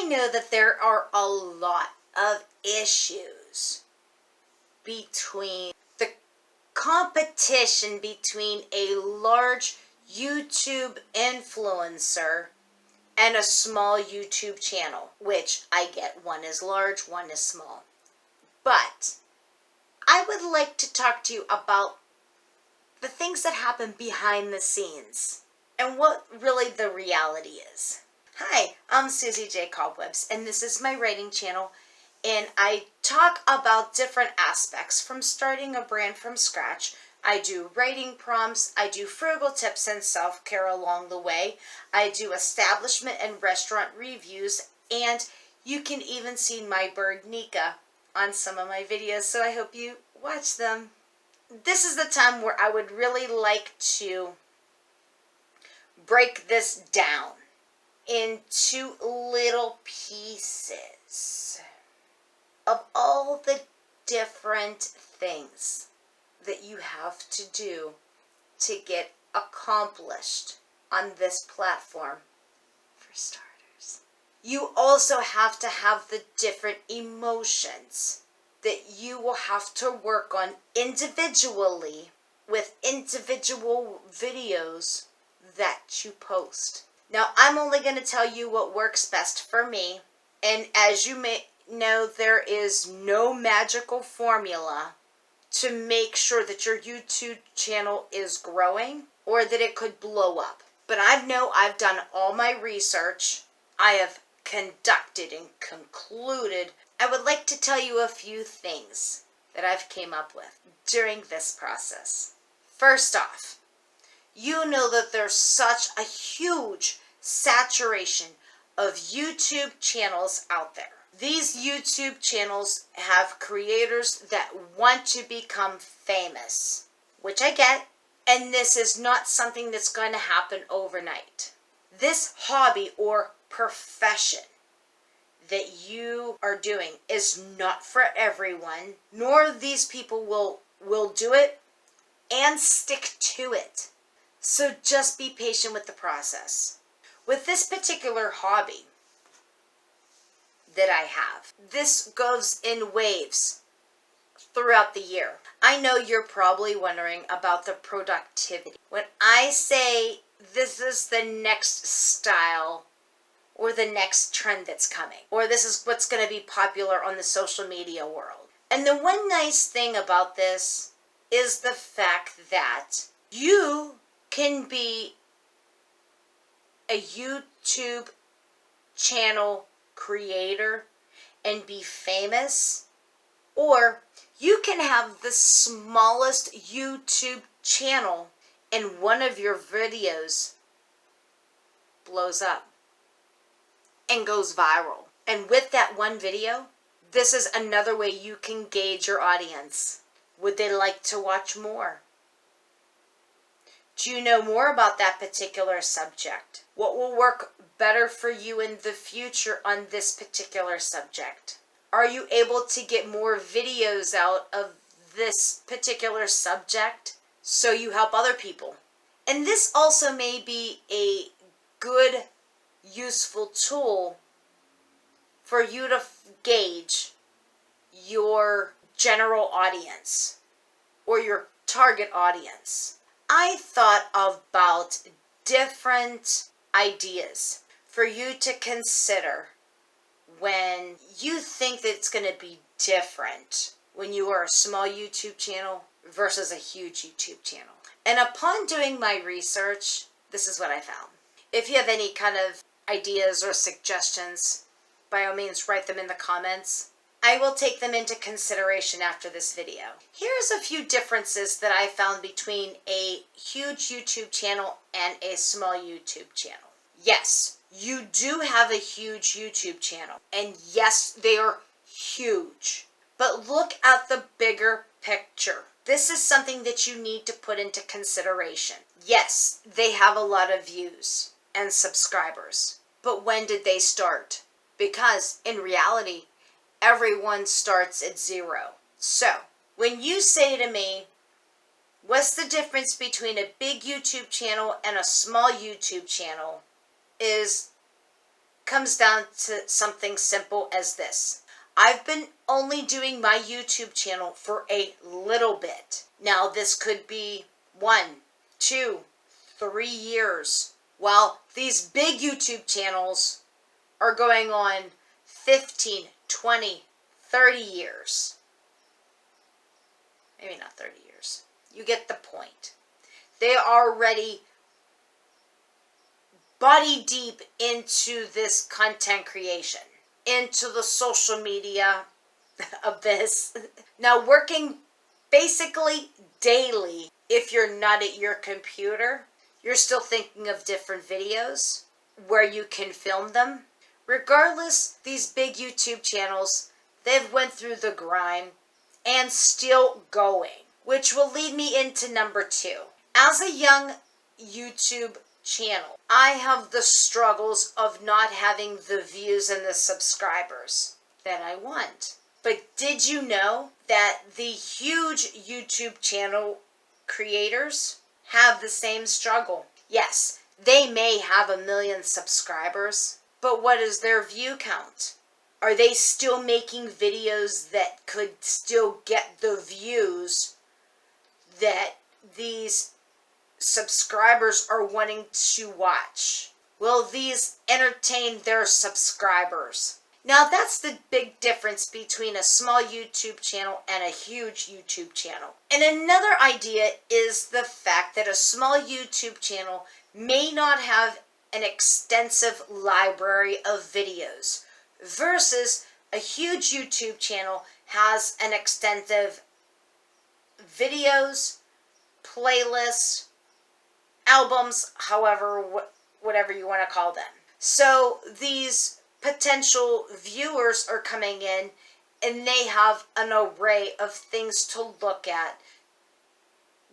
I know that there are a lot of issues between the competition between a large YouTube influencer and a small YouTube channel, which I get, one is large, one is small. But I would like to talk to you about the things that happen behind the scenes and what really the reality is. Hi, I'm Susie J. Cobwebs, and this is my writing channel, and I talk about different aspects from starting a brand from scratch. I do writing prompts, I do frugal tips and self-care along the way, I do establishment and restaurant reviews, and you can even see my bird Nika on some of my videos, so I hope you watch them. This is the time where I would really like to break this down into little pieces of all the different things that you have to do to get accomplished on this platform. For starters, you also have to have the different emotions that you will have to work on individually with individual videos that you post. Now, I'm only going to tell you what works best for me, and as you may know, there is no magical formula to make sure that your YouTube channel is growing or that it could blow up. But I know I've done all my research. I have conducted and concluded. I would like to tell you a few things that I've came up with during this process. First off, you know that there's such a huge saturation of YouTube channels out there. These YouTube channels have creators that want to become famous, which I get, and this is not something that's going to happen overnight. This hobby or profession that you are doing is not for everyone, nor these people will do it and stick to it. So just be patient with the process. With this particular hobby that I have, this goes in waves throughout the year. I know you're probably wondering about the productivity. When I say this is the next style or the next trend that's coming, or this is what's going to be popular on the social media world. And the one nice thing about this is the fact that you can be a YouTube channel creator and be famous, or you can have the smallest YouTube channel and one of your videos blows up and goes viral. And with that one video, this is another way you can gauge your audience. Would they like to watch more? Do you know more about that particular subject? What will work better for you in the future on this particular subject? Are you able to get more videos out of this particular subject so you help other people? And this also may be a good, useful tool for you to gauge your general audience or your target audience. I thought about different ideas for you to consider when you think that it's going to be different when you are a small YouTube channel versus a huge YouTube channel. And upon doing my research, this is what I found. If you have any kind of ideas or suggestions, by all means write them in the comments. I will take them into consideration after this video. Here's a few differences that I found between a huge YouTube channel and a small YouTube channel. Yes, you do have a huge YouTube channel, and yes, they are huge. But look at the bigger picture. This is something that you need to put into consideration. Yes, they have a lot of views and subscribers, but when did they start? Because in reality, everyone starts at zero. So, when you say to me, what's the difference between a big YouTube channel and a small YouTube channel, is comes down to something simple as this. I've been only doing my YouTube channel for a little bit. Now this could be 1, 2, 3 years. While these big YouTube channels are going on 15, 20, 30 years. Maybe not 30 years. You get the point. They are already body deep into this content creation, into the social media abyss. Now, working basically daily, if you're not at your computer, you're still thinking of different videos where you can film them. Regardless, these big YouTube channels, they've went through the grime and still going, which will lead me into number 2. As a young YouTube channel, I have the struggles of not having the views and the subscribers that I want. But did you know that the huge YouTube channel creators have the same struggle? Yes, they may have 1 million subscribers, but what is their view count? Are they still making videos that could still get the views that these subscribers are wanting to watch? Will these entertain their subscribers? Now that's the big difference between a small YouTube channel and a huge YouTube channel. And another idea is the fact that a small YouTube channel may not have an extensive library of videos versus a huge YouTube channel has an extensive videos, playlists, albums, however, whatever you want to call them. So these potential viewers are coming in and they have an array of things to look at.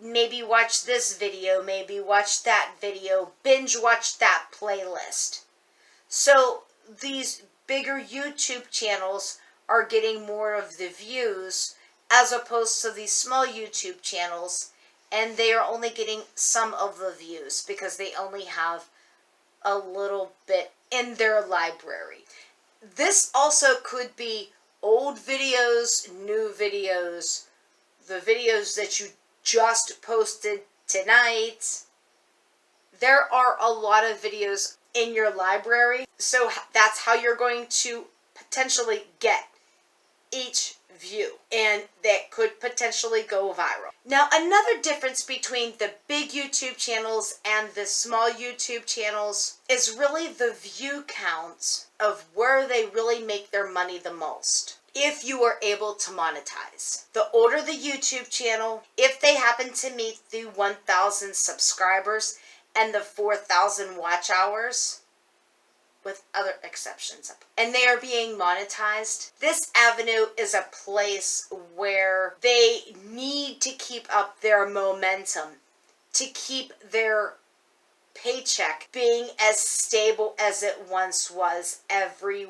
Maybe watch this video, maybe watch that video, binge watch that playlist. So these bigger YouTube channels are getting more of the views as opposed to these small YouTube channels, and they are only getting some of the views because they only have a little bit in their library. This also could be old videos, new videos, the videos that you just posted tonight. There are a lot of videos in your library, so that's how you're going to potentially get each view, and that could potentially go viral. Now, another difference between the big YouTube channels and the small YouTube channels is really the view count of where they really make their money the most. If you are able to monetize. The older the YouTube channel, if they happen to meet the 1,000 subscribers and the 4,000 watch hours, with other exceptions, and they are being monetized, this avenue is a place where they need to keep up their momentum, to keep their paycheck being as stable as it once was every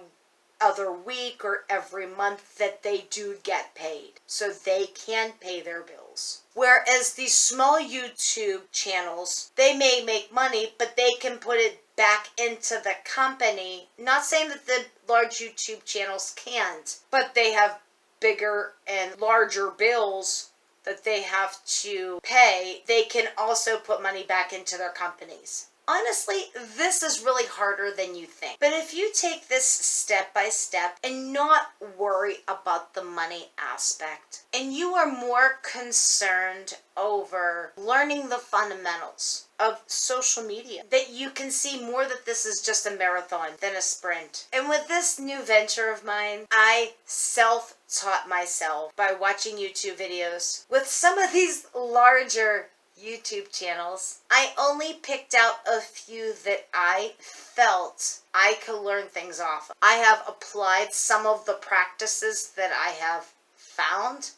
other week or every month that they do get paid, so they can pay their bills. Whereas these small YouTube channels, they may make money, but they can put it back into the company. Not saying that the large YouTube channels can't, but they have bigger and larger bills that they have to pay. They can also put money back into their companies. Honestly, this is really harder than you think. But if you take this step by step and not worry about the money aspect, and you are more concerned over learning the fundamentals of social media, that you can see more that this is just a marathon than a sprint. And with this new venture of mine, I self-taught myself by watching YouTube videos. With some of these larger YouTube channels, I only picked out a few that I felt I could learn things off of. I have applied some of the practices that I have found,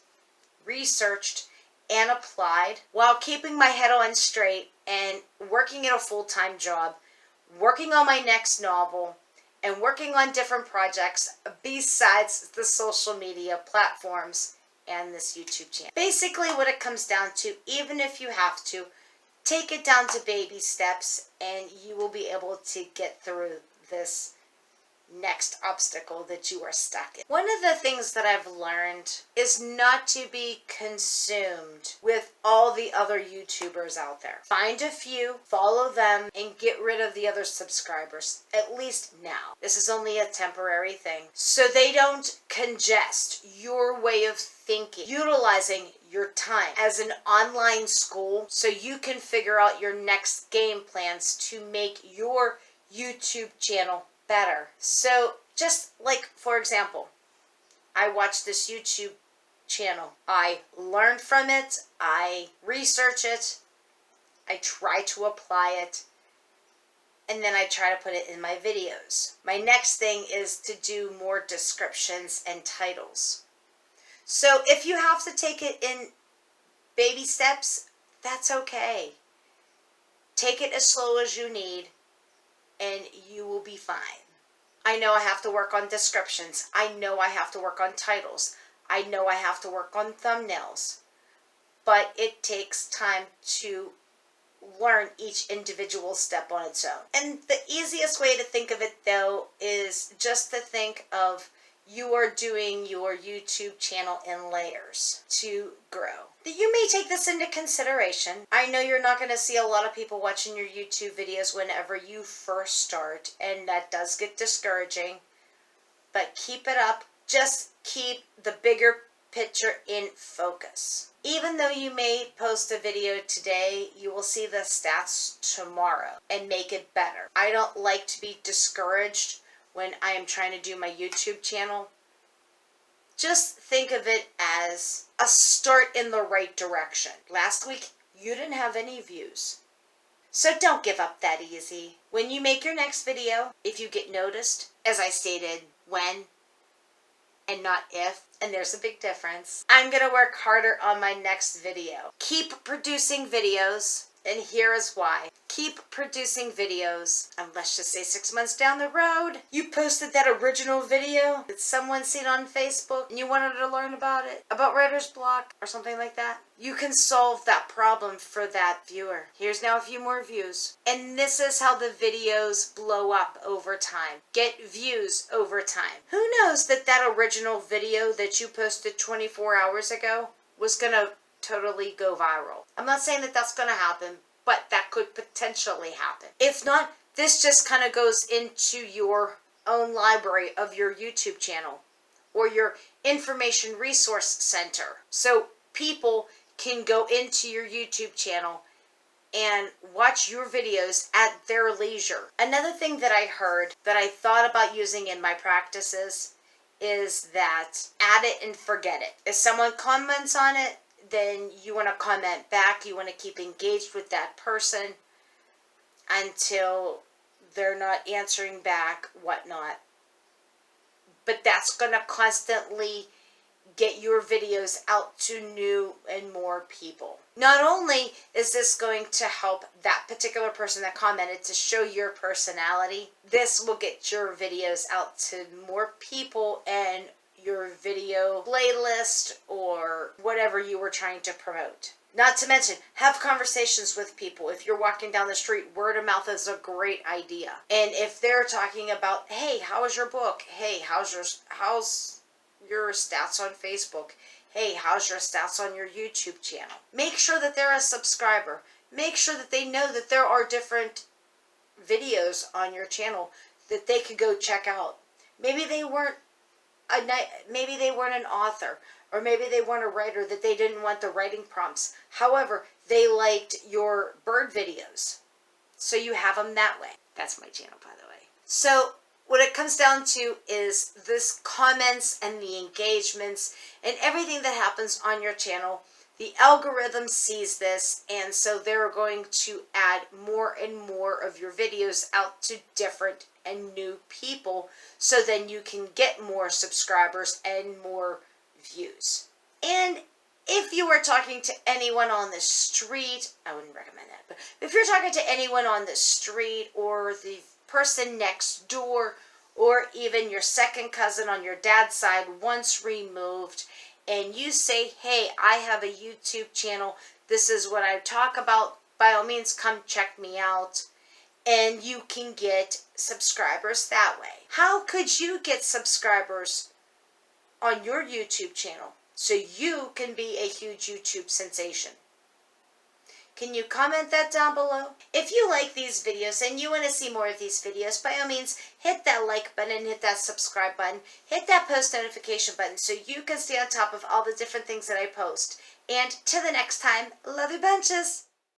researched, and applied while keeping my head on straight and working at a full-time job, working on my next novel, and working on different projects besides the social media platforms and this YouTube channel. Basically what it comes down to, even if you have to, take it down to baby steps and you will be able to get through this next obstacle that you are stuck in. One of the things that I've learned is not to be consumed with all the other YouTubers out there. Find a few, follow them, and get rid of the other subscribers, at least now. This is only a temporary thing, so they don't congest your way of thinking, utilizing your time as an online school so you can figure out your next game plans to make your YouTube channel better. So just like, for example, I watched this YouTube channel. I learn from it. I research it. I try to apply it. And then I try to put it in my videos. My next thing is to do more descriptions and titles. So if you have to take it in baby steps, that's okay. Take it as slow as you need, and you will be fine. I know I have to work on descriptions. I know I have to work on titles. I know I have to work on thumbnails. But it takes time to learn each individual step on its own. And the easiest way to think of it, though, is just to think of you are doing your YouTube channel in layers to grow. You may take this into consideration. I know you're not going to see a lot of people watching your YouTube videos whenever you first start, and that does get discouraging, but keep it up. Just keep the bigger picture in focus. Even though you may post a video today, you will see the stats tomorrow and make it better. I don't like to be discouraged when I am trying to do my YouTube channel. Just think of it as a start in the right direction. Last week, you didn't have any views. So don't give up that easy. When you make your next video, if you get noticed, as I stated, when and not if, and there's a big difference, I'm going to work harder on my next video. Keep producing videos, and here is why. Keep producing videos, and let's just say 6 months down the road, you posted that original video that someone seen on Facebook, and you wanted to learn about it, about writer's block, or something like that. You can solve that problem for that viewer. Here's now a few more views. And this is how the videos blow up over time. Get views over time. Who knows that that original video that you posted 24 hours ago was going to totally go viral. I'm not saying that that's going to happen, but that could potentially happen. If not, this just kind of goes into your own library of your YouTube channel or your information resource center. So people can go into your YouTube channel and watch your videos at their leisure. Another thing that I heard that I thought about using in my practices is that add it and forget it. If someone comments on it, then you want to comment back. You want to keep engaged with that person until they're not answering back, whatnot. But that's going to constantly get your videos out to new and more people. Not only is this going to help that particular person that commented to show your personality, this will get your videos out to more people and your video playlist or whatever you were trying to promote. Not to mention, have conversations with people. If you're walking down the street, word of mouth is a great idea. And if they're talking about, hey, how is your book? Hey, how's your stats on Facebook? Hey, how's your stats on your YouTube channel? Make sure that they're a subscriber. Make sure that they know that there are different videos on your channel that they could go check out. Maybe they weren't an author, or maybe they weren't a writer, that they didn't want the writing prompts. However, they liked your bird videos, so you have them that way. That's my channel, by the way. So what it comes down to is this comments and the engagements and everything that happens on your channel. The algorithm sees this, and so they're going to add more and more of your videos out to different and new people, so then you can get more subscribers and more views. And if you are talking to anyone on the street, I wouldn't recommend that, but if you're talking to anyone on the street or the person next door or even your second cousin on your dad's side once removed, and you say, hey, I have a YouTube channel, this is what I talk about, by all means come check me out. and you can get subscribers that way. How could you get subscribers on your YouTube channel so you can be a huge YouTube sensation? Can you comment that down below? If you like these videos and you want to see more of these videos, by all means, hit that like button, hit that subscribe button, hit that post notification button so you can stay on top of all the different things that I post. And till the next time, love you bunches!